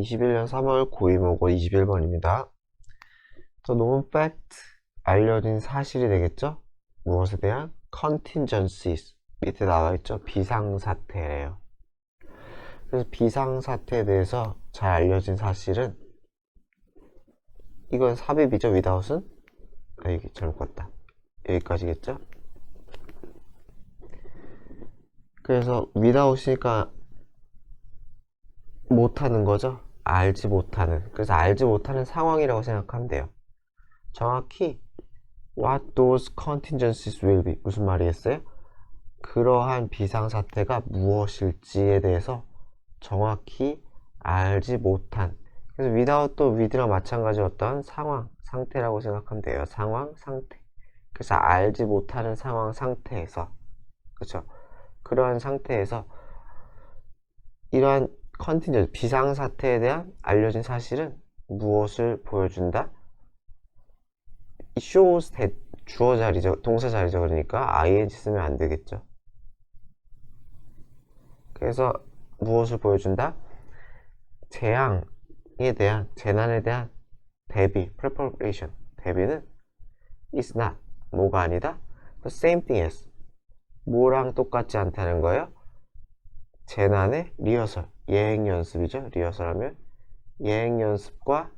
21년 3월 고이모고 21번입니다. The known fact, 알려진 사실이 되겠죠? 무엇에 대한? contingencies, 밑에 나와있죠? 비상사태래요. 그래서 비상사태에 대해서 잘 알려진 사실은, 이건 삽입이죠, without은? 이게 잘못 봤다. 여기까지겠죠? 그래서 without이니까 못하는 거죠. 알지 못하는. 그래서 알지 못하는 상황이라고 생각하면 돼요. 정확히 what those contingencies will be, 무슨 말이겠어요? 그러한 비상사태가 무엇일지에 대해서 정확히 알지 못한. 그래서 without 또 with랑 마찬가지 어떤 상황, 상태라고 생각하면 돼요. 상황, 상태. 그래서 알지 못하는 상황, 상태에서, 그렇죠? 그러한 상태에서 이러한 컨틴전, 비상사태에 대한 알려진 사실은 무엇을 보여준다? shows that, 주어 자리죠, 동사 자리죠. 그러니까 ing 쓰면 안 되겠죠. 그래서 무엇을 보여준다? 재앙에 대한, 재난에 대한 대비, preparation. 대비는 is not, 뭐가 아니다? the same thing as, 뭐랑 똑같지 않다는 거예요. 재난의 리허설, 예행 연습이죠. 리허설하면 예행 연습과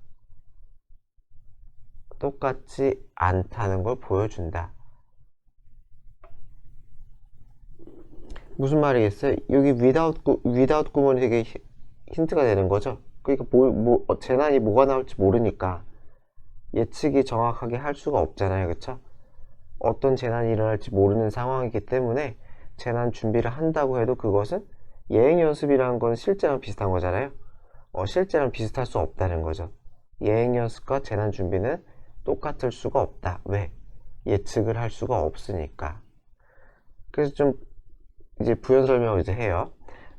똑같지 않다는 걸 보여준다. 무슨 말이겠어요? 여기 without 구문이 되게 힌트가 되는 거죠. 그러니까 재난이 뭐가 나올지 모르니까 예측이 정확하게 할 수가 없잖아요. 그쵸? 어떤 재난이 일어날지 모르는 상황이기 때문에 재난 준비를 한다고 해도 그것은 예행 연습이라는 건 실제랑 비슷한 거잖아요. 실제랑 비슷할 수 없다는 거죠. 예행 연습과 재난 준비는 똑같을 수가 없다. 왜? 예측을 할 수가 없으니까. 그래서 좀 이제 부연 설명을 이제 해요.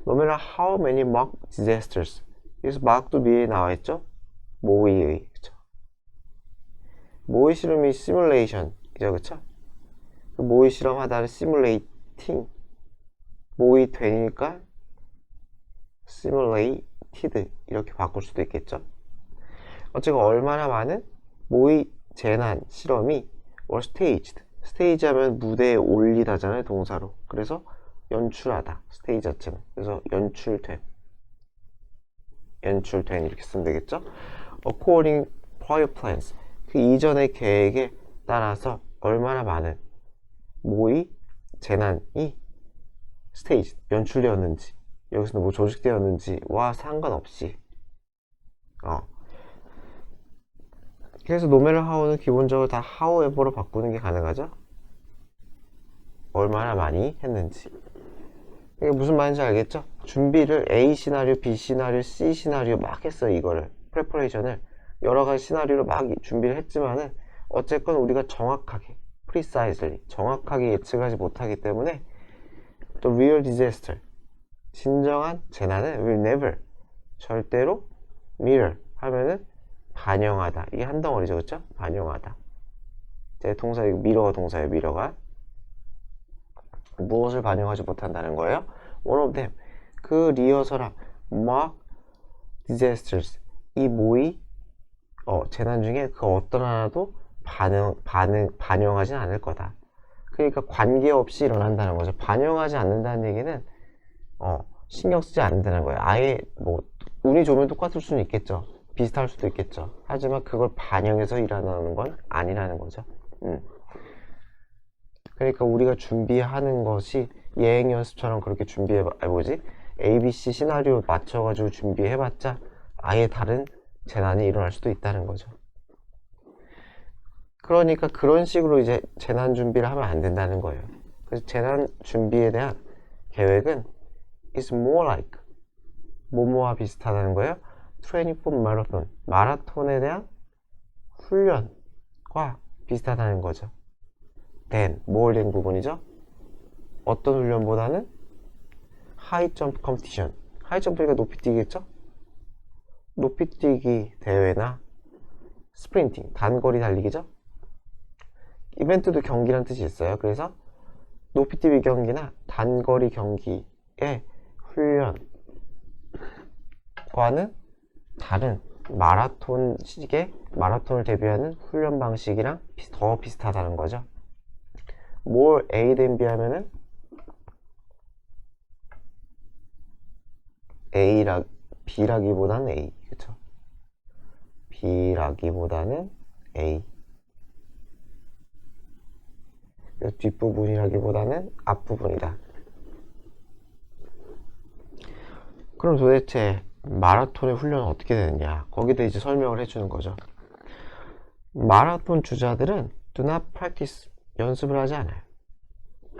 No matter how many mock disasters. 여기서 mock도 미에 나와 있죠? 모의의. 그쵸? 모의 실험이 simulation이죠. 그쵸? 모의 실험 하다를 simulating. 모의 되니까 simulated 이렇게 바꿀 수도 있겠죠. 어쨌든 얼마나 많은 모의 재난 실험이 were staged. 스테이지 하면 무대에 올리다잖아요, 동사로. 그래서 연출하다, 스테이지 자체는. 그래서 연출된 이렇게 쓰면 되겠죠. according prior plans, 그 이전의 계획에 따라서 얼마나 많은 모의 재난이 스테이지, 연출되었는지, 여기서는 뭐 조직되었는지와 상관없이 그래서 노멜 하우는 기본적으로 다 however로 바꾸는 게 가능하죠. 얼마나 많이 했는지. 이게 무슨 말인지 알겠죠? 준비를 A 시나리오, B 시나리오, C 시나리오 막 했어요. 이거를 프레퍼레이션을 여러 가지 시나리오로 막 준비를 했지만은 어쨌건 우리가 정확하게 precisely 정확하게 예측하지 못하기 때문에 또 real disaster, 진정한 재난은 will never, 절대로 mirror 하면은 반영하다. 이게 한 덩어리죠. 그쵸? 반영하다. 제 동사, 이거 미러가 동사예요. 미러가 무엇을 반영하지 못한다는 거예요? One of them, 그 리허설한 mock disasters, 이 모의 재난 중에 그 어떤 하나도 반영하진 않을 거다. 그러니까 관계없이 일어난다는 거죠. 반영하지 않는다는 얘기는 신경 쓰지 않는다는 거예요. 아예 뭐 운이 좋으면 똑같을 수는 있겠죠. 비슷할 수도 있겠죠. 하지만 그걸 반영해서 일어나는 건 아니라는 거죠. 그러니까 우리가 준비하는 것이 예행 연습처럼 그렇게 ABC 시나리오 맞춰가지고 준비해봤자 아예 다른 재난이 일어날 수도 있다는 거죠. 그러니까 그런 식으로 이제 재난 준비를 하면 안 된다는 거예요. 그래서 재난 준비에 대한 계획은 is more like, 뭐뭐와 비슷하다는 거예요. training for marathon, 마라톤에 대한 훈련과 비슷하다는 거죠. 뭘 된 부분이죠? 어떤 훈련보다는 high jump competition, 하이 점프니까 높이 뛰겠죠? 높이 뛰기 대회나 스프린팅, 단거리 달리기죠? 이벤트도 경기란 뜻이 있어요. 그래서 높이 뛰기 경기나 단거리 경기의 훈련과는 다른 마라톤을 대비하는 훈련 방식이랑 더 비슷하다는 거죠. more A than B 하면은 B라기보다는 A, 그쵸? B라기보다는 A. 그래서 뒷부분이라기보다는 앞부분이다. 그럼 도대체 마라톤의 훈련은 어떻게 되느냐? 거기다 이제 설명을 해주는 거죠. 마라톤 주자들은 do not practice, 연습을 하지 않아요.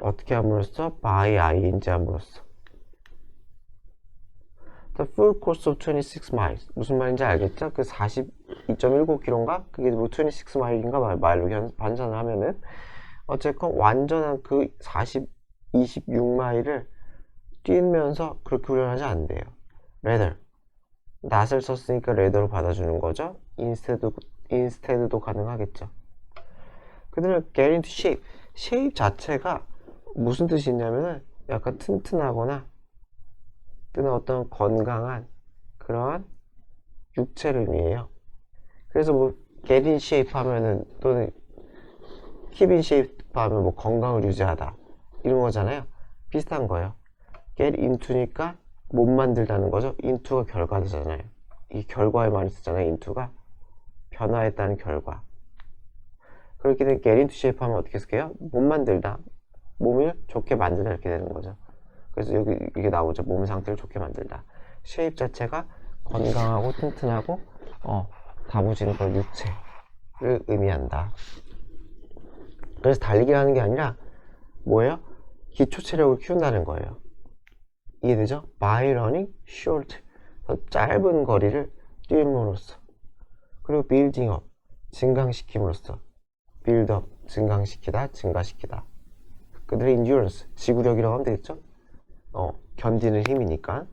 어떻게 함으로써? by ing 함으로써. The full course of 26 miles. 무슨 말인지 알겠죠? 그 42.19km인가? 그게 뭐 26마일인가 말로 환산을 하면은 어쨌건 완전한 그 26마일을 뛰면서 그렇게 훈련하지 않는데요. rather, not을 썼으니까 rather로 받아주는 거죠. instead도 가능하겠죠. 그들은 get into shape. shape 자체가 무슨 뜻이 있냐면은 약간 튼튼하거나 또는 어떤 건강한 그런 육체를 의미해요. 그래서 뭐 get in shape 하면은 또는 keep in shape 하면 뭐 건강을 유지하다 이런 거잖아요. 비슷한 거예요. get into니까 못 만들다는 거죠. into가 결과잖아요. 이 결과에 많이 쓰잖아요. into가 변화했다는 결과. 그렇게 되면 get into shape 하면 어떻게 쓸게요? 못 만들다, 몸을 좋게 만들다 이렇게 되는 거죠. 그래서 여기 이게 나오죠. 몸 상태를 좋게 만들다. shape 자체가 건강하고 튼튼하고 다부지는 그런 육체를 의미한다. 그래서 달리기를 하는 게 아니라 뭐예요? 기초 체력을 키운다는 거예요. 이해되죠? by running short, 더 짧은 거리를 뛰음으로써, 그리고 building up, 증강시킴으로써, build up, 증강시키다, 증가시키다. 그들의 endurance, 지구력이라고 하면 되겠죠? 견디는 힘이니까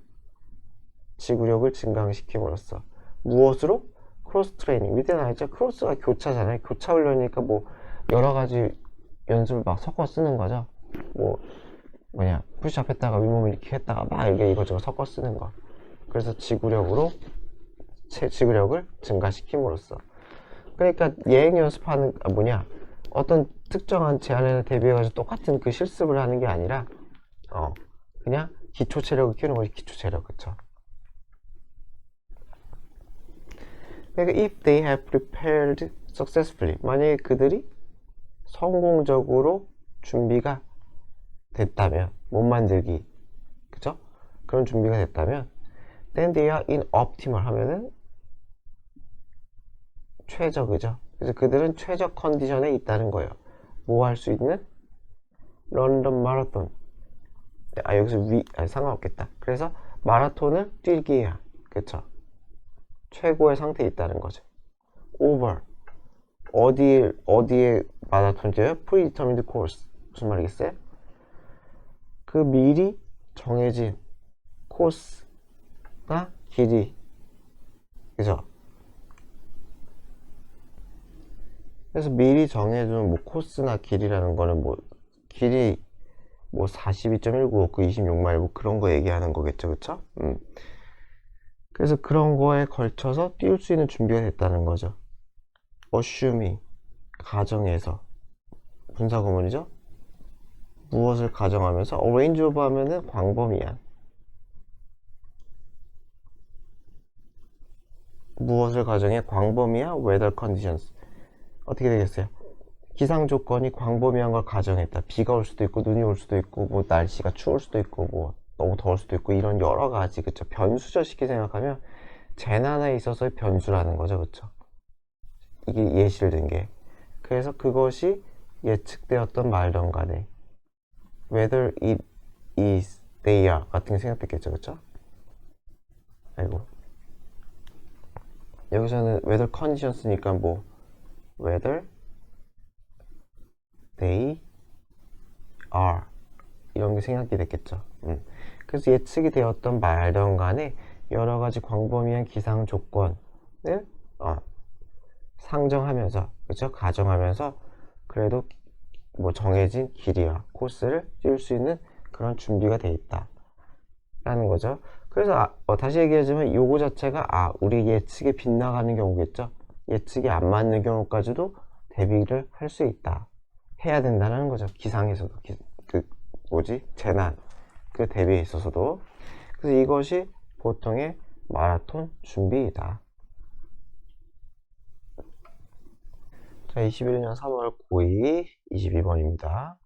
지구력을 증강시킴으로써. 무엇으로? 크로스 트레이닝. 밑에 나와있죠? 크로스가 교차잖아요. 교차 훈련이니까 뭐 여러가지 연습을 막 섞어 쓰는 거죠. 푸시업 했다가 윗몸 이렇게 했다가 막 이게 이것저것 섞어 쓰는 거. 그래서 지구력을 증가시킴으로써. 그러니까 예행 연습하는 어떤 특정한 제한에 대비해가지고 똑같은 그 실습을 하는 게 아니라 그냥 기초 체력을 키우는 거지. 기초 체력. 그쵸? 그러니까 if they have prepared successfully, 만약에 그들이 성공적으로 준비가 됐다면, 못 만들기, 그쵸? 그런 준비가 됐다면, then they are in optimal 하면은 최적이죠. 그래서 그들은 최적 컨디션에 있다는 거예요. 뭐 할 수 있는? 런던 마라톤. 여기서 상관없겠다. 그래서 마라톤을 뛰기야. 그쵸? 최고의 상태에 있다는 거죠. over. 어디에 마라톤 뛰어요? predetermined course. 무슨 말이겠어요? 그 미리 정해진 코스나 길이. 그죠? 그래서 미리 정해준 뭐 코스나 길이라는 거는 길이 42.19, 그 26마일 뭐 그런 거 얘기하는 거겠죠. 그쵸? 그래서 그런 거에 걸쳐서 뛸 수 있는 준비가 됐다는 거죠. assuming, 가정에서. 분사구문이죠? 무엇을 가정하면서, arrange of 하면은 광범위한. 무엇을 가정해? 광범위한 weather conditions. 어떻게 되겠어요? 기상 조건이 광범위한 걸 가정했다. 비가 올 수도 있고, 눈이 올 수도 있고, 뭐 날씨가 추울 수도 있고, 너무 더울 수도 있고, 이런 여러 가지, 그쵸? 변수죠. 쉽게 생각하면 재난에 있어서의 변수라는 거죠. 그쵸? 이게 예시를 든 게. 그래서 그것이 예측되었던 말던 간에 whether it is, they are 같은 게 생각됐겠죠. 그쵸? 아이고. 여기서는 weather conditions니까 whether they are 이런 게 생각이 됐겠죠. 그래서 예측이 되었던 말던 간에 여러 가지 광범위한 기상 조건을 상정하면서, 그렇죠? 가정하면서 그래도 정해진 길이와 코스를 뛸 수 있는 그런 준비가 돼 있다 라는 거죠. 그래서 다시 얘기하자면 요거 자체가 우리 예측에 빗나가는 경우겠죠. 예측이 안 맞는 경우까지도 대비를 할 수 있다, 해야 된다는 거죠. 기상에서도 재난 그 대비에 있어서도. 그래서 이것이 보통의 마라톤 준비이다. 자, 21년 3월 9일 22번입니다.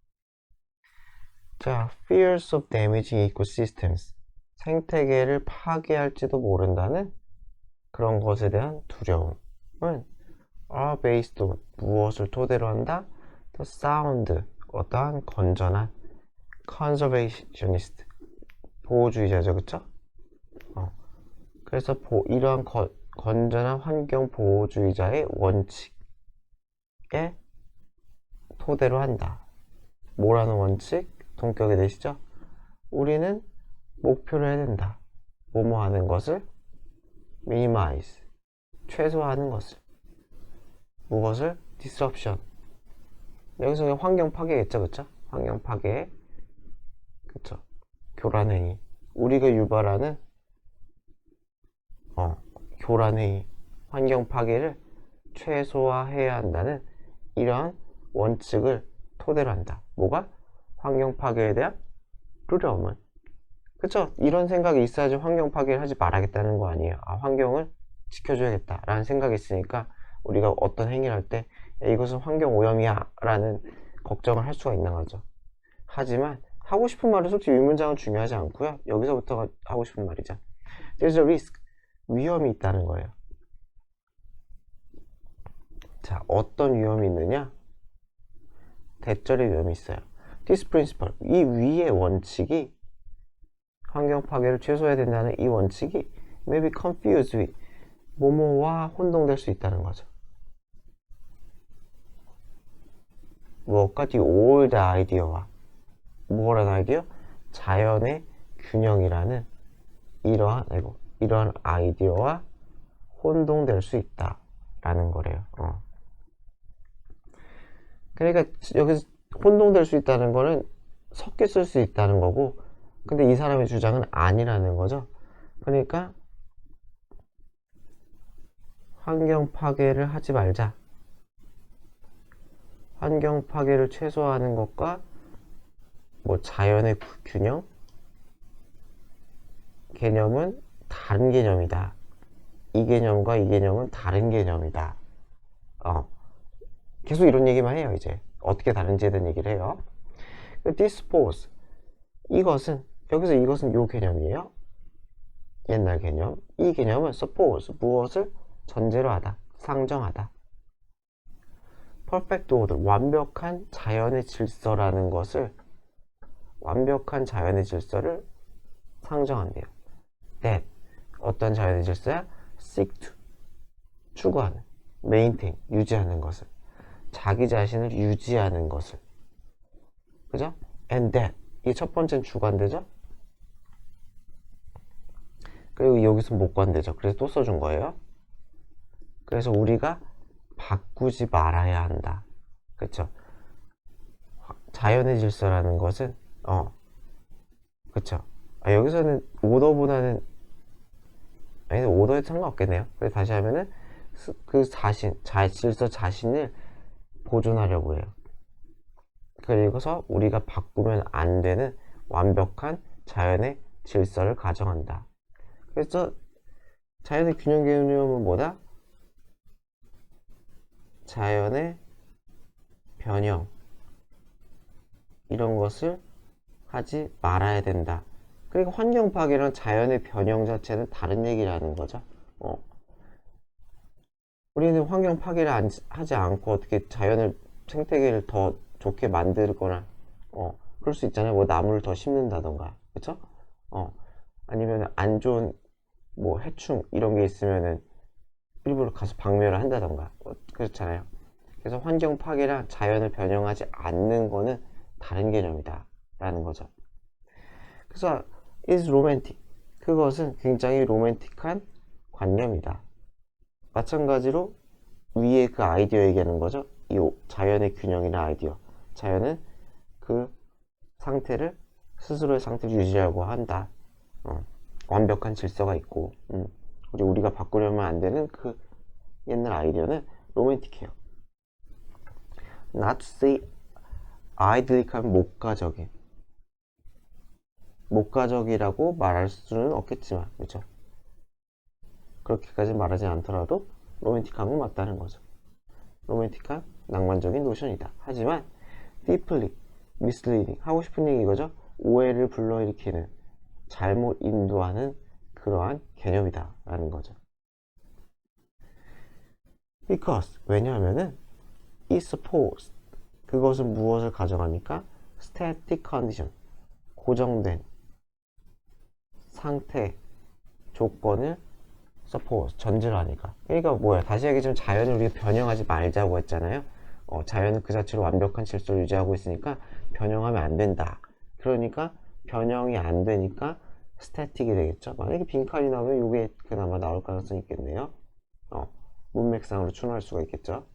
자, fears of damaging ecosystems, 생태계를 파괴할지도 모른다는 그런 것에 대한 두려움은 are based on, 무엇을 토대로 한다? the sound, 어떠한 건전한 conservationist, 보호주의자죠, 그쵸? 그래서 이러한 건전한 환경 보호주의자의 원칙에 토대로 한다. 뭐라는 원칙? 동격이 되시죠? 우리는 목표를 해야 된다. 뭐뭐 하는 것을 minimize, 최소화하는 것을. 무엇을? disruption. 여기서 그냥 환경 파괴겠죠, 그쵸? 환경 파괴, 그쵸? 교란행위. 우리가 유발하는 교란행위, 환경 파괴를 최소화해야 한다는 이러한 원칙을 토대로 한다. 뭐가? 환경 파괴에 대한 두려움은. 그쵸? 이런 생각이 있어야지 환경 파괴를 하지 말아야겠다는 거 아니에요. 환경을 지켜줘야겠다 라는 생각이 있으니까 우리가 어떤 행위를 할 때 이것은 환경 오염이야 라는 걱정을 할 수가 있는 거죠. 하지만 하고 싶은 말은 솔직히 이 문장은 중요하지 않고요. 여기서부터가 하고 싶은 말이죠. There's a risk, 위험이 있다는 거예요. 자, 어떤 위험이 있느냐? 대절의 위험이 있어요. This principle, 이 위의 원칙이, 환경 파괴를 최소화해야 된다는 이 원칙이 may be confused with, 뭐뭐와 혼동될 수 있다는 거죠. 무엇과? The old idea와, 뭐라는 아이디어? 자연의 균형이라는 이러한 아이디어와 혼동될 수 있다 라는 거래요. 그러니까 여기서 혼동될 수 있다는 거는 섞여 쓸 수 있다는 거고, 근데 이 사람의 주장은 아니라는 거죠. 그러니까 환경 파괴를 하지 말자, 환경 파괴를 최소화하는 것과 자연의 균형 개념은 다른 개념이다. 이 개념과 이 개념은 다른 개념이다. 계속 이런 얘기만 해요. 이제 어떻게 다른지에 대한 얘기를 해요. dispose, 이것은, 여기서 이것은 요 개념이에요. 옛날 개념. 이 개념은 suppose, 무엇을 전제로 하다, 상정하다. perfect order, 완벽한 자연의 질서라는 것을, 완벽한 자연의 질서를 상정한대요. that, 어떤 자연의 질서야? seek to, 추구하는, maintain, 유지하는 것을, 자기 자신을 유지하는 것을. 그죠? and that, 이 첫 번째는 주관되죠? 그리고 여기서 목관되죠. 그래서 또 써준 거예요. 그래서 우리가 바꾸지 말아야 한다. 그쵸? 자연의 질서라는 것은 그쵸? 여기서는 오더보다는, 아니, 오더에 상관없겠네요. 그래서 다시 하면은 그 질서 자신을 보존하려고 해요. 그리고서 우리가 바꾸면 안 되는 완벽한 자연의 질서를 가정한다. 그래서 자연의 균형 개념은 뭐다? 자연의 변형, 이런 것을 하지 말아야 된다. 그러니까 환경 파괴랑 자연의 변형 자체는 다른 얘기라는 거죠. 우리는 환경 파괴를 하지 않고 어떻게 자연을, 생태계를 더 좋게 만들거나 그럴 수 있잖아요. 나무를 더 심는다던가, 그쵸? 아니면 안 좋은 해충 이런 게 있으면은 일부러 가서 박멸을 한다던가, 그렇잖아요. 그래서 환경 파괴랑 자연을 변형하지 않는 거는 다른 개념이다 라는 거죠. 그래서 is romantic, 그것은 굉장히 로맨틱한 관념이다. 마찬가지로 위에 그 아이디어 얘기하는 거죠. 이 자연의 균형이나 아이디어, 자연은 그 상태를, 스스로의 상태를 유지하려고 한다. 완벽한 질서가 있고, 우리가 바꾸려면 안 되는 그 옛날 아이디어는 로맨틱해요. not to say idyllic하면 목가적인. 목가적이라고 말할 수는 없겠지만, 그렇죠? 그렇게까지 말하지 않더라도 로맨틱한 건 맞다는 거죠. 로맨틱한 낭만적인 노션이다. 하지만 deeply misleading 하고 싶은 얘기 이거죠. 오해를 불러일으키는, 잘못 인도하는 그러한 개념이다 라는 거죠. because 왜냐하면은 it suppose 그것은 무엇을 가져가니까 static condition 고정된 상태 조건을 suppose 전제로 하니까. 그러니까 뭐야, 다시 얘기하자면 자연을 우리가 변형하지 말자고 했잖아요. 자연은 그 자체로 완벽한 질서를 유지하고 있으니까 변형하면 안 된다. 그러니까 변형이 안 되니까 스태틱이 되겠죠. 만약에 빈칸이 나오면 이게 그나마 나올 가능성이 있겠네요. 문맥상으로 추론할 수가 있겠죠.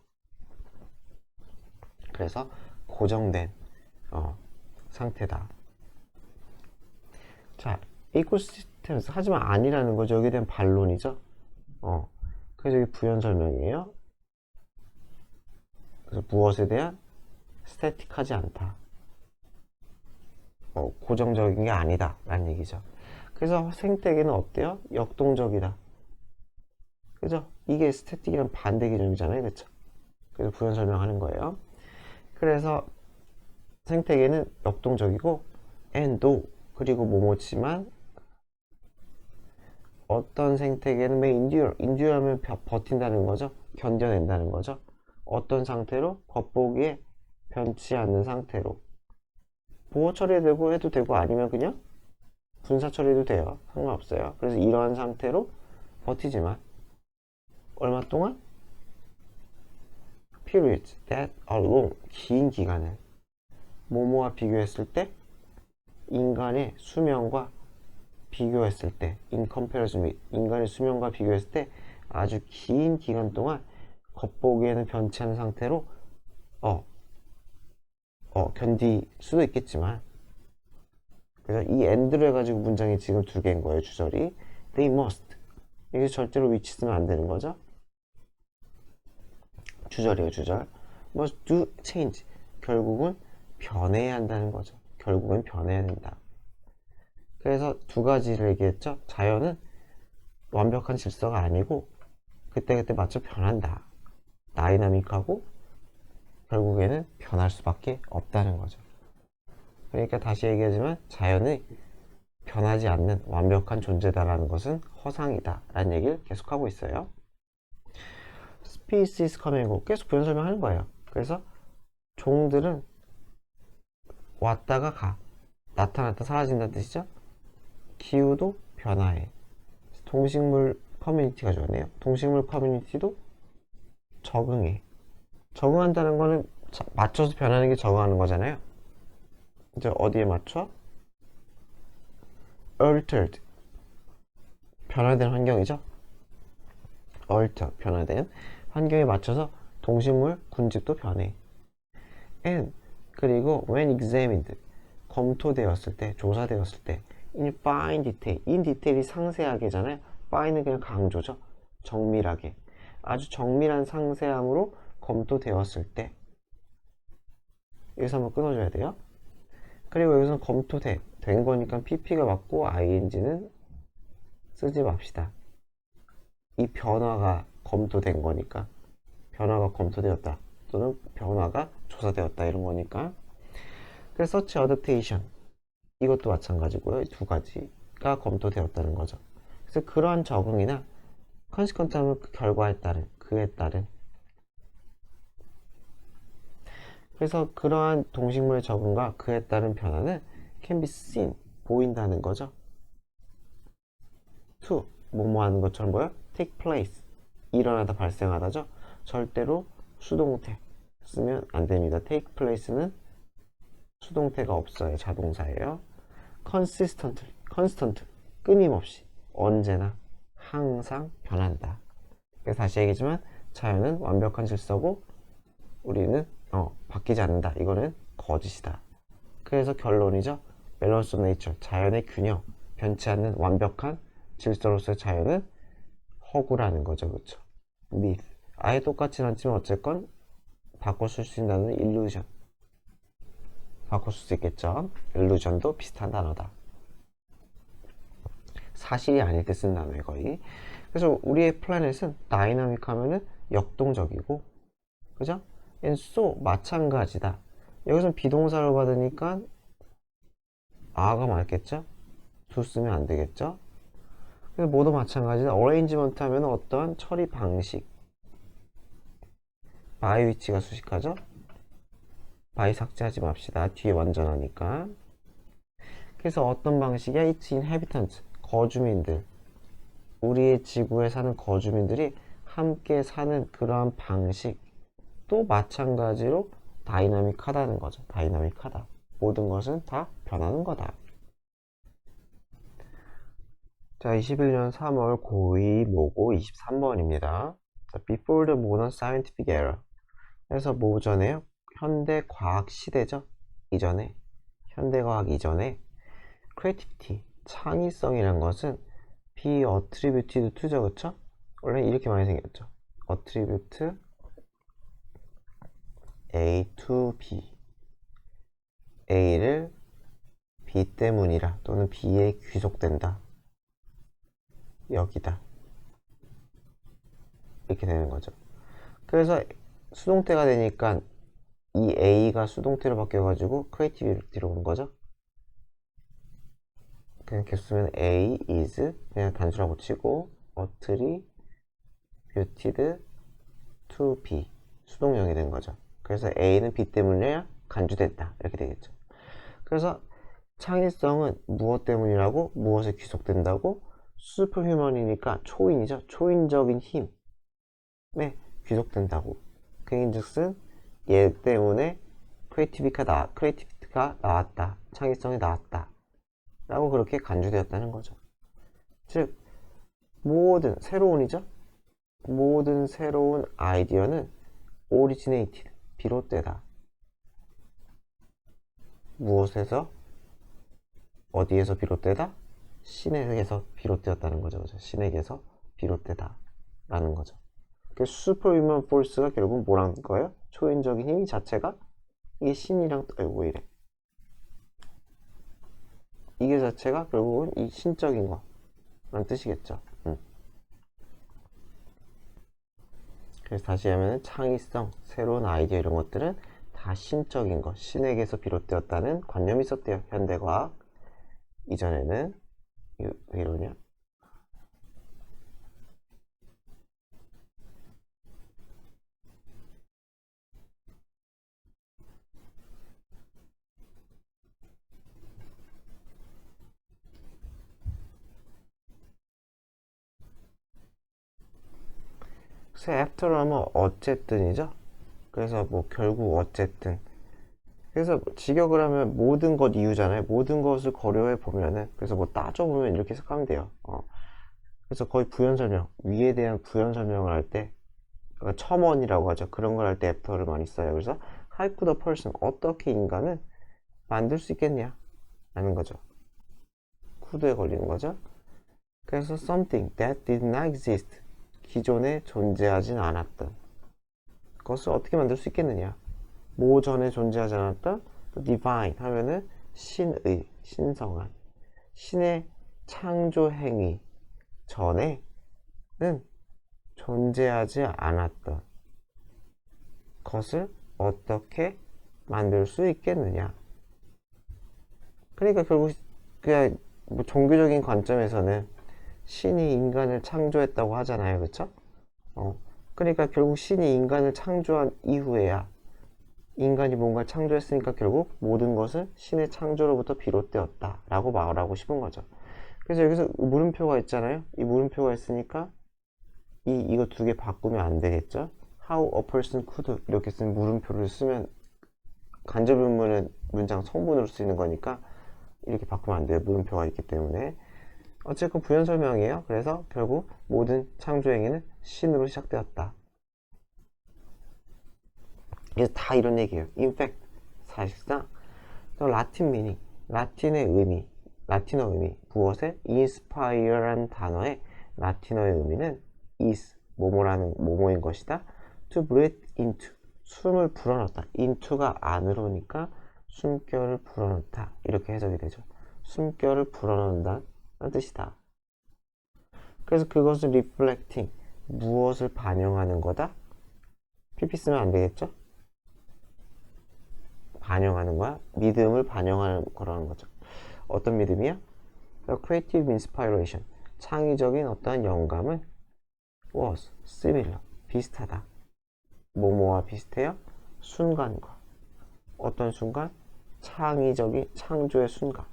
그래서 고정된 상태다. 자, 이코시스템에서 하지만 아니라는 거죠. 여기에 대한 반론이죠. 그래서 여기 부연 설명이에요. 그래서 무엇에 대한 스태틱하지 않다. 고정적인 게 아니다 라는 얘기죠. 그래서 생태계는 어때요? 역동적이다. 그죠? 이게 스태틱이랑 반대 개념이잖아요. 그쵸? 그래서 부연 설명하는 거예요. 그래서 생태계는 역동적이고 and도 그리고 뭐뭐지만 어떤 생태계는 may endure 하면 버틴다는 거죠. 견뎌낸다는 거죠. 어떤 상태로? 겉보기에 변치 않는 상태로. 보호 처리되고 해도 되고 아니면 그냥 분사 처리도 돼요. 상관없어요. 그래서 이러한 상태로 버티지만 얼마 동안? periods that are long 긴 기간을 뭐뭐와 비교했을 때 인간의 수명과 비교했을 때 in comparison with 인간의 수명과 비교했을 때 아주 긴 기간 동안 겉보기에는 변치 않은 상태로 견딜 수도 있겠지만 그래서 이 and로 해가지고 문장이 지금 두 개인 거예요. 주절이 they must 이게 절대로 위치 쓰면 안 되는 거죠. 주절이에요. 주절 must do change 결국은 변해야 한다는 거죠. 결국은 변해야 된다. 그래서 두 가지를 얘기했죠. 자연은 완벽한 질서가 아니고 그때그때 맞춰 변한다. 다이나믹하고 결국에는 변할 수밖에 없다는 거죠. 그러니까 다시 얘기하지만 자연이 변하지 않는 완벽한 존재다라는 것은 허상이다 라는 얘기를 계속하고 있어요. species come and go 계속 부연 설명하는 거예요. 그래서 종들은 왔다가 가 나타났다 사라진다는 뜻이죠. 기후도 변화해. 동식물 커뮤니티가 좋네요. 동식물 커뮤니티도 적응해. 적응한다는 거는 맞춰서 변하는 게 적응하는 거잖아요. 이제 어디에 맞춰? altered 변화된 환경이죠. alter 변화된 환경에 맞춰서 동식물 군집도 변해. and 그리고 when examined 검토되었을 때 조사되었을 때 in fine detail in detail이 상세하게잖아요. fine은 그냥 강조죠. 정밀하게 아주 정밀한 상세함으로 검토되었을 때 여기서 한번 끊어줘야 돼요. 그리고 여기서는 검토된 거니까 pp가 맞고 ing는 쓰지 맙시다. 이 변화가 검토된 거니까 변화가 검토되었다 또는 변화가 조사되었다 이런 거니까. 그래서 search adaptation 이것도 마찬가지고요. 두 가지가 검토되었다는 거죠. 그래서 그러한 적응이나 consequent 하면 그 결과에 따른 그에 따른 그래서 그러한 동식물의 적응과 그에 따른 변화는 can be seen 보인다는 거죠. to 뭐뭐 하는 것처럼 뭐야? take place 일어나다 발생하다죠. 절대로 수동태 쓰면 안 됩니다. take place는 수동태가 없어요. 자동사예요. constant 끊임없이 언제나 항상 변한다. 그래서 다시 얘기지만 자연은 완벽한 질서고 우리는 바뀌지 않는다. 이거는 거짓이다. 그래서 결론이죠. balance of nature 자연의 균형 변치 않는 완벽한 질서로서의 자유는 허구라는 거죠. 그쵸? myth. 아예 똑같진 않지만 어쨌건 바꿔 쓸 수 있는 illusion. 바꿔 쓸 수 있겠죠? illusion도 비슷한 단어다. 사실이 아닐 때 쓴 단어예요, 거의. 그래서 우리의 플래닛은 다이나믹 하면은 역동적이고, 그죠? and so 마찬가지다. 여기서 비동사를 받으니까 아가 맞겠죠? to 쓰면 안 되겠죠? 그래서 모두 마찬가지다. 어레인지먼트 하면 어떠한 처리 방식. by 위치가 수식하죠? by 삭제하지 맙시다. 뒤에 완전하니까. 그래서 어떤 방식이야? its inhabitants. 거주민들. 우리의 지구에 사는 거주민들이 함께 사는 그러한 방식도 마찬가지로 다이나믹하다는 거죠. 다이나믹하다. 모든 것은 다 변하는 거다. 자, 21년 3월 고2 모고 23번입니다. 자, Before the modern scientific era. 그래서 뭐 전에요? 현대 과학 시대죠. 이전에. 현대 과학 이전에 creativity, 창의성이란 것은 be attributed to죠. 그쵸? 원래 이렇게 많이 생겼죠. attribute A to B. A를 B 때문이라 또는 B에 귀속된다. 여기다. 이렇게 되는 거죠. 그래서 수동태가 되니까 이 A가 수동태로 바뀌어가지고 creativity로 온 거죠. 그냥 계속 쓰면 A is 그냥 단수라고 치고 attributed to B 수동형이 된 거죠. 그래서 A는 B 때문에 간주됐다 이렇게 되겠죠. 그래서 창의성은 무엇 때문이라고? 무엇에 귀속된다고? 슈퍼휴먼이니까 초인이죠. 초인적인 힘에 귀속된다고. 그인즉슨 얘 때문에 크리에이티비티가 나왔다. 창의성이 나왔다. 라고 그렇게 간주되었다는 거죠. 즉 모든 새로운이죠. 모든 새로운 아이디어는 originated 비롯되다. 무엇에서? 어디에서 비롯되다? 신에게서 비롯되었다는 거죠. 그죠? 신에게서 비롯되다 라는 거죠. 그 슈퍼휴먼 포스가 결국은 뭐라는 거예요? 초인적인 힘 자체가 이게 신이랑 왜 이래? 이게 자체가 결국은 이 신적인 거라는 뜻이겠죠. 그래서 다시 하면 창의성, 새로운 아이디어 이런 것들은 다 신적인 것, 신에게서 비롯되었다는 관념이 있었대요. 현대과학 이전에는. 왜 이러냐? 그래서 after 하면 어쨌든이죠. 그래서 뭐 결국 어쨌든. 그래서 직역을 하면 모든 것 이유잖아요. 모든 것을 고려해 보면은 그래서 뭐 따져보면 이렇게 생각하면 돼요. 그래서 거의 부연 설명, 위에 대한 부연 설명을 할 때 첨언이라고 하죠. 그런 걸 할 때 after를 많이 써요. 그래서 how could a person 어떻게 인간은 만들 수 있겠냐 라는 거죠. could에 걸리는 거죠. 그래서 something that did not exist 기존에 존재하진 않았던 그것을 어떻게 만들 수 있겠느냐. 뭐 전에 존재하지 않았던 divine 하면은 신의, 신성한 신의 창조 행위 전에는 존재하지 않았던 것을 어떻게 만들 수 있겠느냐. 그러니까 결국 그냥 뭐 종교적인 관점에서는 신이 인간을 창조했다고 하잖아요. 그쵸? 그러니까 결국 신이 인간을 창조한 이후에야 인간이 뭔가 창조했으니까 결국 모든 것은 신의 창조로부터 비롯되었다 라고 말하고 싶은 거죠. 그래서 여기서 물음표가 있잖아요. 이 물음표가 있으니까 이거 두 개 바꾸면 안 되겠죠. How a person could 이렇게 쓴 물음표를 쓰면 간접의문은 문장 성분으로 쓰이는 거니까 이렇게 바꾸면 안 돼요. 물음표가 있기 때문에. 어쨌건 부연 설명이에요. 그래서 결국 모든 창조 행위는 신으로 시작되었다. 그래서 다 이런 얘기예요. In fact, 사실상 라틴 미닝, 라틴의 의미, 라틴어 의미, 무엇에? inspire라는 단어의 라틴어의 의미는 is, 모모인 것이다. to breathe into, 숨을 불어넣다. into가 안으로니까 숨결을 불어넣다. 이렇게 해석이 되죠. 숨결을 불어넣는다는 뜻이다. 그래서 그것을 reflecting, 무엇을 반영하는 거다? pp 쓰면 안 되겠죠? 반영하는 거야? 믿음을 반영하는 거라는 거죠. 어떤 믿음이야? creative inspiration, 창의적인 어떠한 영감은 was similar, 비슷하다. 뭐뭐와 비슷해요? 순간과. 어떤 순간? 창의적인 창조의 순간.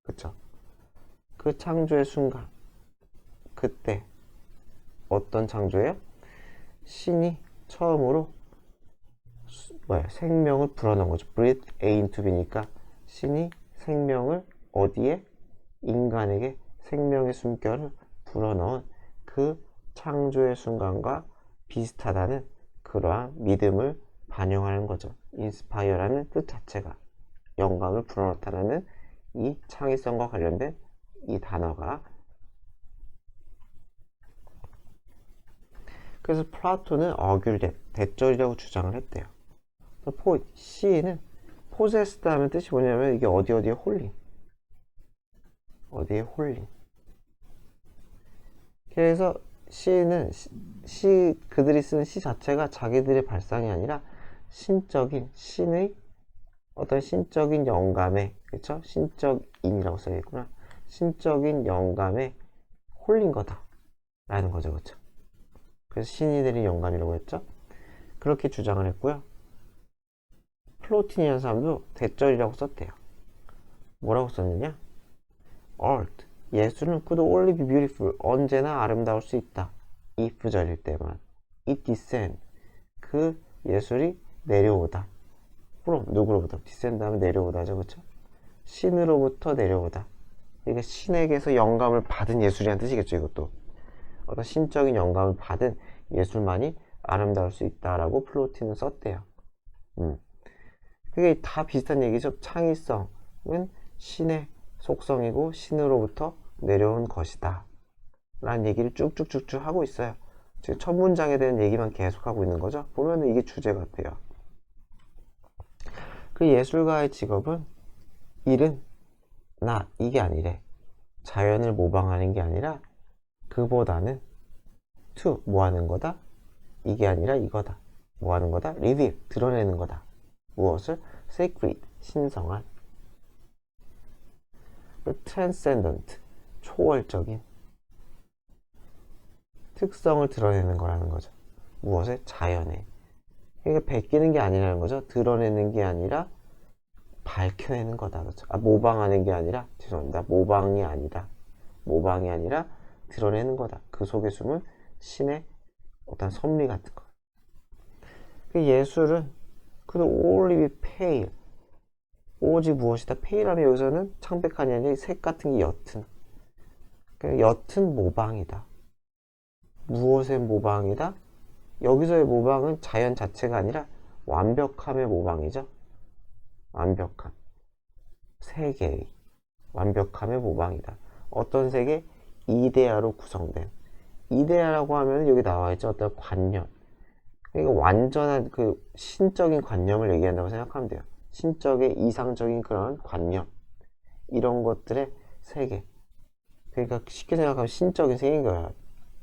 그쵸? 그 창조의 순간, 그때 어떤 창조예요? 신이 처음으로 생명을 불어넣은 거죠. breathe into be니까 신이 생명을 어디에? 인간에게 생명의 숨결을 불어넣은 그 창조의 순간과 비슷하다는 그러한 믿음을 반영하는 거죠. inspire라는 뜻 자체가 영감을 불어넣다라는 이 창의성과 관련된 이 단어가. 그래서 플라톤은 어귤댓, 대절이라고 주장을 했대요. 시인은 포세스드 하는 뜻이 뭐냐면 이게 어디에 홀린, 어디에 홀린. 그래서 시인은 그들이 쓰는 시 자체가 자기들의 발상이 아니라 신적인, 신의 어떤 신적인 영감에, 그쵸? 신적인이라고 써있구나. 신적인 영감에 홀린 거다 라는 거죠. 그쵸? 그래서 신이 내린 영감이라고 했죠. 그렇게 주장을 했고요. 플로틴이라는 사람도 대절이라고 썼대요. 뭐라고 썼느냐? Art, 예술은 could only be beautiful, 언제나 아름다울 수 있다. if 절일 때만. It descend, 그 예술이 내려오다. from, 누구로부터? descend 하면 내려오다죠. 그쵸? 신으로부터 내려오다. 그러니까 신에게서 영감을 받은 예술이란 뜻이겠죠. 이것도 어떤 신적인 영감을 받은 예술만이 아름다울 수 있다라고 플로틴은 썼대요. 그게 다 비슷한 얘기죠. 창의성은 신의 속성이고 신으로부터 내려온 것이다 라는 얘기를 쭉쭉쭉쭉 하고 있어요. 지금 첫 문장에 대한 얘기만 계속하고 있는 거죠. 보면은 이게 주제 같아요. 그 예술가의 직업은 일은 이게 아니래. 자연을 모방하는 게 아니라 그보다는 to, 뭐 하는 거다? 이게 아니라 이거다. 뭐 하는 거다? reveal, 드러내는 거다. 무엇을? sacred, 신성한. transcendent, 초월적인 특성을 드러내는 거라는 거죠. 무엇에? 자연에. 그러니까 베끼는 게 아니라는 거죠. 드러내는 게 아니라 밝혀내는 거다. 그렇죠? 모방하는 게 아니라, 죄송합니다. 모방이 아니라 드러내는 거다. 그 속에 숨은 신의 어떤 섭리 같은 거. 그 예술은 그도 only be pale, 오직 무엇이다? pale하면 여기서는 창백한이 아니라 색 같은 게 옅은 모방이다. 무엇의 모방이다? 여기서의 모방은 자연 자체가 아니라 완벽함의 모방이죠. 완벽함, 세계의 완벽함의 모방이다. 어떤 세계? 이데아로 구성된. 이데아라고 하면 여기 나와있죠. 어떤 관념. 그러니까 완전한 그 신적인 관념을 얘기한다고 생각하면 돼요. 신적의 이상적인 그런 관념, 이런 것들의 세계. 그러니까 쉽게 생각하면 신적인 세계인 거야.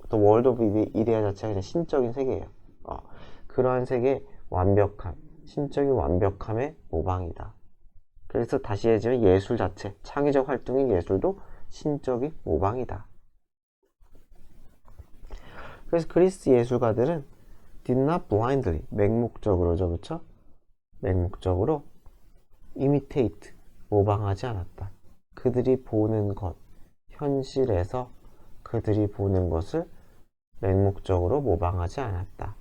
또 월드 오브 이데아 자체가 그냥 신적인 세계예요. 그러한 세계의 완벽함, 신적인 완벽함의 모방이다. 그래서 다시 해주면 예술 자체, 창의적 활동인 예술도 신적인 모방이다. 그래서 그리스 예술가들은 did not blindly, 맹목적으로죠, 그렇죠? 맹목적으로 imitate, 모방하지 않았다. 그들이 보는 것, 현실에서 그들이 보는 것을 맹목적으로 모방하지 않았다.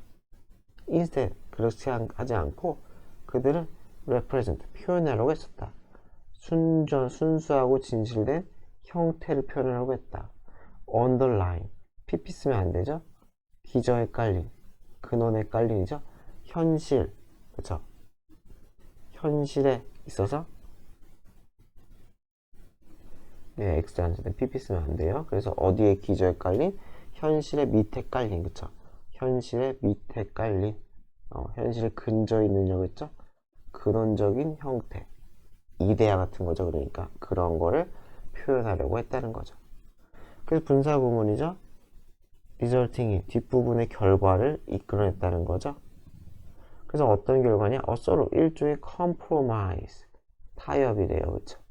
instead, 그렇지 하지 않고 그들은 represent, 표현하려고 했었다. 순수하고 진실된 형태를 표현하려고 했다. underline, pp 쓰면 안 되죠? 기저에 깔린, 근원에 깔린이죠? 현실, 그쵸? 현실에 있어서 네, X 안 쓰면 PP 쓰면 안 돼요. 그래서 어디에 기저에 깔린? 현실의 밑에 깔린, 그쵸? 현실의 밑에 깔린, 현실 근처에 있는 역 있죠? 근원적인 형태. 이데아 같은 거죠. 그러니까 그런 거를 표현하려고 했다는 거죠. 그래서 분사 구문이죠. resulting이 뒷부분의 결과를 이끌어냈다는 거죠. 그래서 어떤 결과냐? 서로 일종의 compromise. 타협이래요. 그쵸?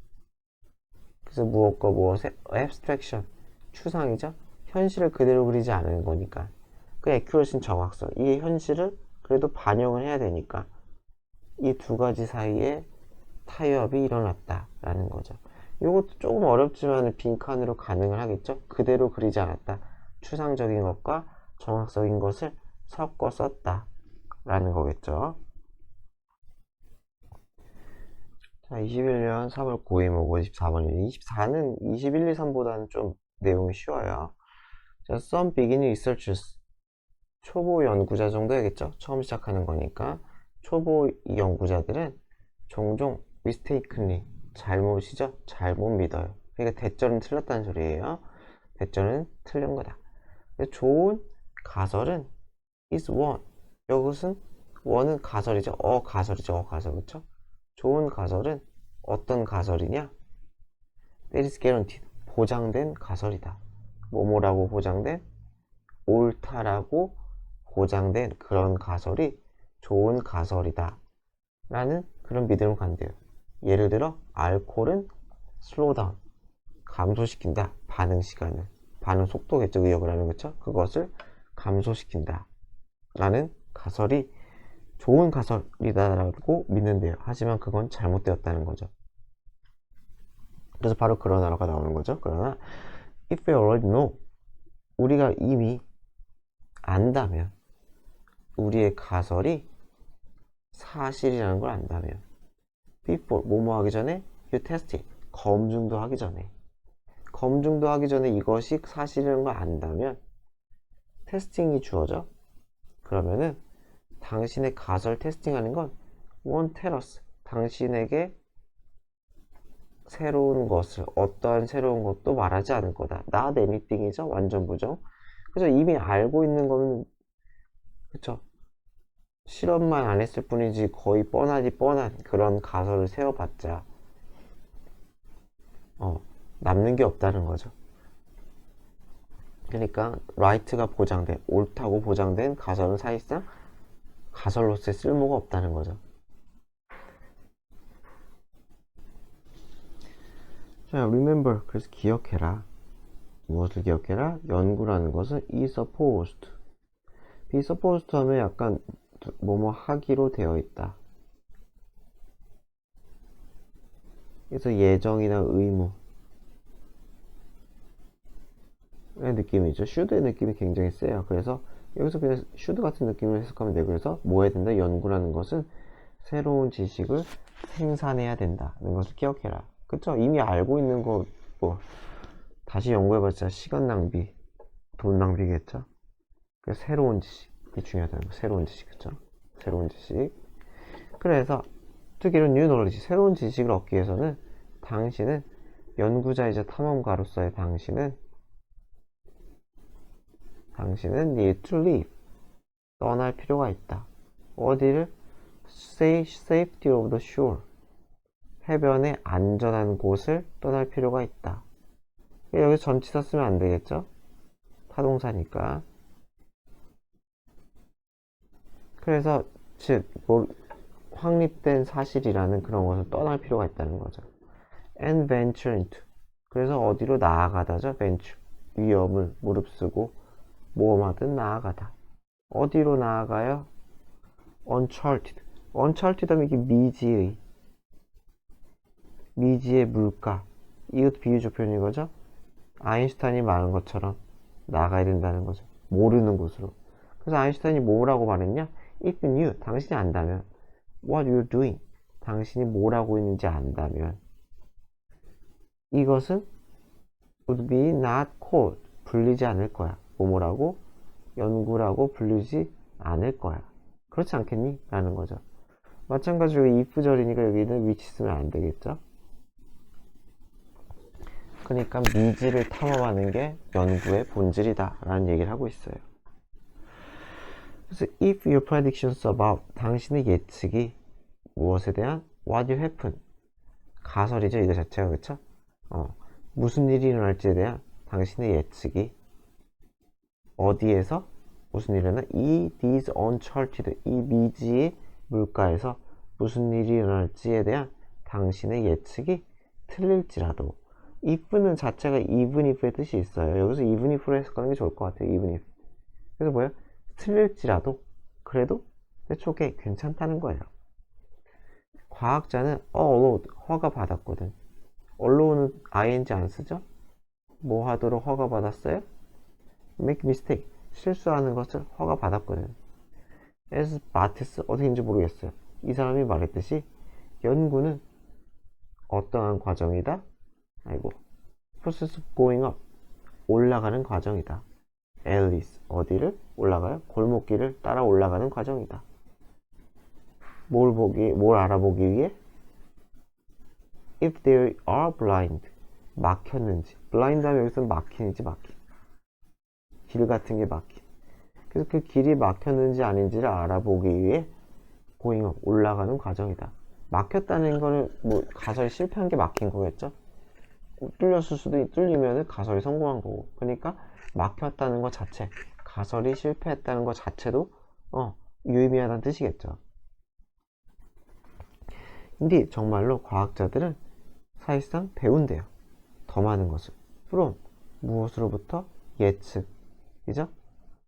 그래서 무엇과 무엇의 abstraction. 추상이죠. 현실을 그대로 그리지 않은 거니까. 그 accuracy는 정확성. 이 현실을 그래도 반영을 해야 되니까 이 두 가지 사이에 타협이 일어났다라는 거죠. 이것도 조금 어렵지만 빈칸으로 가능을 하겠죠. 그대로 그리지 않았다. 추상적인 것과 정확적인 것을 섞어 썼다라는 거겠죠. 자, 21년 3월 9일목 54번이에요. 24는 21, 2, 3보다는 좀 내용이 쉬워요. 자, some beginning researchers. 초보 연구자 정도 해야겠죠? 처음 시작하는 거니까. 초보 연구자들은 종종 mistakenly, 잘못이죠? 잘못 믿어요. 그러니까 대절은 틀렸다는 소리예요. 대절은 틀린 거다. 좋은 가설은 is one. 이것은 one은 가설이죠. 가설이죠. 가설. 그쵸? 좋은 가설은 어떤 가설이냐? That is guaranteed. 보장된 가설이다. 뭐뭐라고 보장된? 옳다라고 보장된 그런 가설이 좋은 가설이다. 라는 그런 믿음을 간대요. 예를 들어 알코올은 slow down. 감소시킨다. 반응 시간을. 반응 속도겠죠. 의역을 하는 거죠. 그것을 감소시킨다. 라는 가설이 좋은 가설이다라고 믿는데요. 하지만 그건 잘못되었다는 거죠. 그래서 바로 그러나가 나오는 거죠. 그러나 if we already know, 우리가 이미 안다면, 우리의 가설이 사실이라는 걸 안다면, before 뭐뭐 하기 전에 you test it, 검증도 하기 전에 이것이 사실이라는 걸 안다면 테스팅이 주어져. 그러면은 당신의 가설 테스팅하는 건 won't tell us, 당신에게 새로운 것을, 어떠한 새로운 것도 말하지 않을 거다. not anything이죠. 완전 부정. 그래서 이미 알고 있는 거는, 그쵸? 실험만 안 했을 뿐이지 거의 뻔하디 뻔한 그런 가설을 세워봤자 남는 게 없다는 거죠. 그러니까 right가 보장된, 옳다고 보장된 가설은 사실상 가설로서의 쓸모가 없다는 거죠. 자, remember. 그래서 기억해라. 무엇을 기억해라? 연구라는 것은 is supposed. be supposed 하면 약간 뭐뭐 하기로 되어 있다. 그래서 예정이나 의무의 느낌이죠. should의 느낌이 굉장히 세요. 그래서 여기서 그냥 should 같은 느낌을 해석하면 돼요. 그래서 뭐 해야 된다? 연구라는 것은 새로운 지식을 생산해야 된다는 것을 기억해라. 그쵸? 이미 알고 있는 거 뭐 다시 연구해봤자 시간 낭비, 돈 낭비겠죠? 그래서 새로운 지식이 중요하다는 거. 새로운 지식. 그쵸? 새로운 지식. 그래서 특히는 new knowledge, 새로운 지식을 얻기 위해서는 당신은, 연구자이자 탐험가로서의 당신은 need to leave, 떠날 필요가 있다. 어디를? safety of the shore, 해변의 안전한 곳을 떠날 필요가 있다. 여기서 전치사 쓰면 안 되겠죠? 타동사니까. 그래서 즉 확립된 사실이라는 그런 것을 떠날 필요가 있다는 거죠. and venture into, 그래서 어디로 나아가다죠. venture, 위험을 무릅쓰고 모험하듯 나아가다. 어디로 나아가요? uncharted. uncharted 하면 이게 미지의 물가. 이것도 비유적 표현인 거죠. 아인슈타인이 말한 것처럼 나가야 된다는 거죠. 모르는 곳으로. 그래서 아인슈타인이 뭐라고 말했냐? If you knew, 당신이 안다면, what you're doing, 당신이 뭘 하고 있는지 안다면, 이것은 would be not called, 불리지 않을 거야. 뭐뭐라고? 연구라고 불리지 않을 거야. 그렇지 않겠니? 라는 거죠. 마찬가지로 if절이니까 여기는 which 쓰면 안 되겠죠? 그러니까 미지를 탐험하는 게 연구의 본질이다 라는 얘기를 하고 있어요. 그래서 if your predictions about 당신의 예측이 무엇에 대한 what will happen 가설이죠 이거 자체가. 그쵸? 무슨 일이 일어날지에 대한 당신의 예측이 어디에서 무슨 일이 일어나 이 these uncharted 이 미지의 물가에서 무슨 일이 일어날지에 대한 당신의 예측이 틀릴지라도 if는 자체가 even if의 뜻이 있어요. 여기서 even if로 해석하는 게 좋을 것 같아요. even if. 그래서 뭐예요? 틀릴지라도 그래도 초기에 괜찮다는 거예요. 과학자는 allowed 허가 받았거든. allow는 ing 안 쓰죠? 뭐 하도록 허가 받았어요? make mistake 실수하는 것을 허가 받았거든. as Bartes 어떻게인지 모르겠어요. 이 사람이 말했듯이 연구는 어떠한 과정이다? 아이고 process of going up 올라가는 과정이다. 앨리스 어디를 올라가요? 골목길을 따라 올라가는 과정이다. 뭘 알아보기 위해? If they are blind 막혔는지 blind 하면 여기서는 막힌이지 막힌 길 같은 게 막힌. 그래서 그 길이 막혔는지 아닌지를 알아보기 위해 going up 올라가는 과정이다. 막혔다는 거는 뭐 가설이 실패한 게 막힌 거겠죠? 뚫렸을 수도 뚫리면 가설이 성공한 거고. 그러니까 막혔다는 것 자체 가설이 실패했다는 것 자체도 유의미하다는 뜻이겠죠. 근데 정말로 과학자들은 사실상 배운대요. 더 많은 것을 from 무엇으로부터 예측 그죠?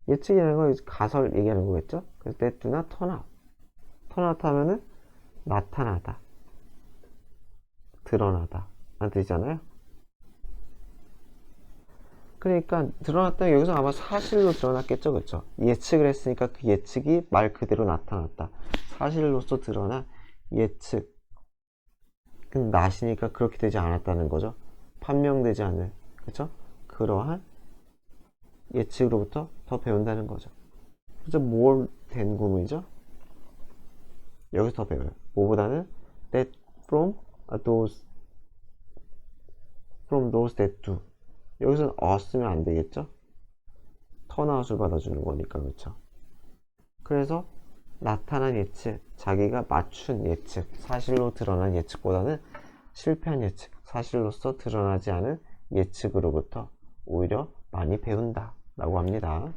예측이라는 건 가설 얘기하는 거겠죠? 그래서 that do not turn out turn out 하면은 나타나다 드러나다 라는 뜻이잖아요. 그러니까 드러났다 여기서 아마 사실로 드러났겠죠. 그쵸? 예측을 했으니까 그 예측이 말 그대로 나타났다. 사실로서 드러난 예측 낫이니까 그렇게 되지 않았다는 거죠. 판명되지 않을 그쵸? 그러한 예측으로부터 더 배운다는 거죠. 그래서 뭘 된 구문이죠? 여기서 더 배워요. 뭐보다는 that from those that do 여기서는 쓰면 안 되겠죠? 턴아웃을 받아주는 거니까. 그렇죠? 그래서 나타난 예측, 자기가 맞춘 예측, 사실로 드러난 예측보다는 실패한 예측, 사실로서 드러나지 않은 예측으로부터 오히려 많이 배운다 라고 합니다.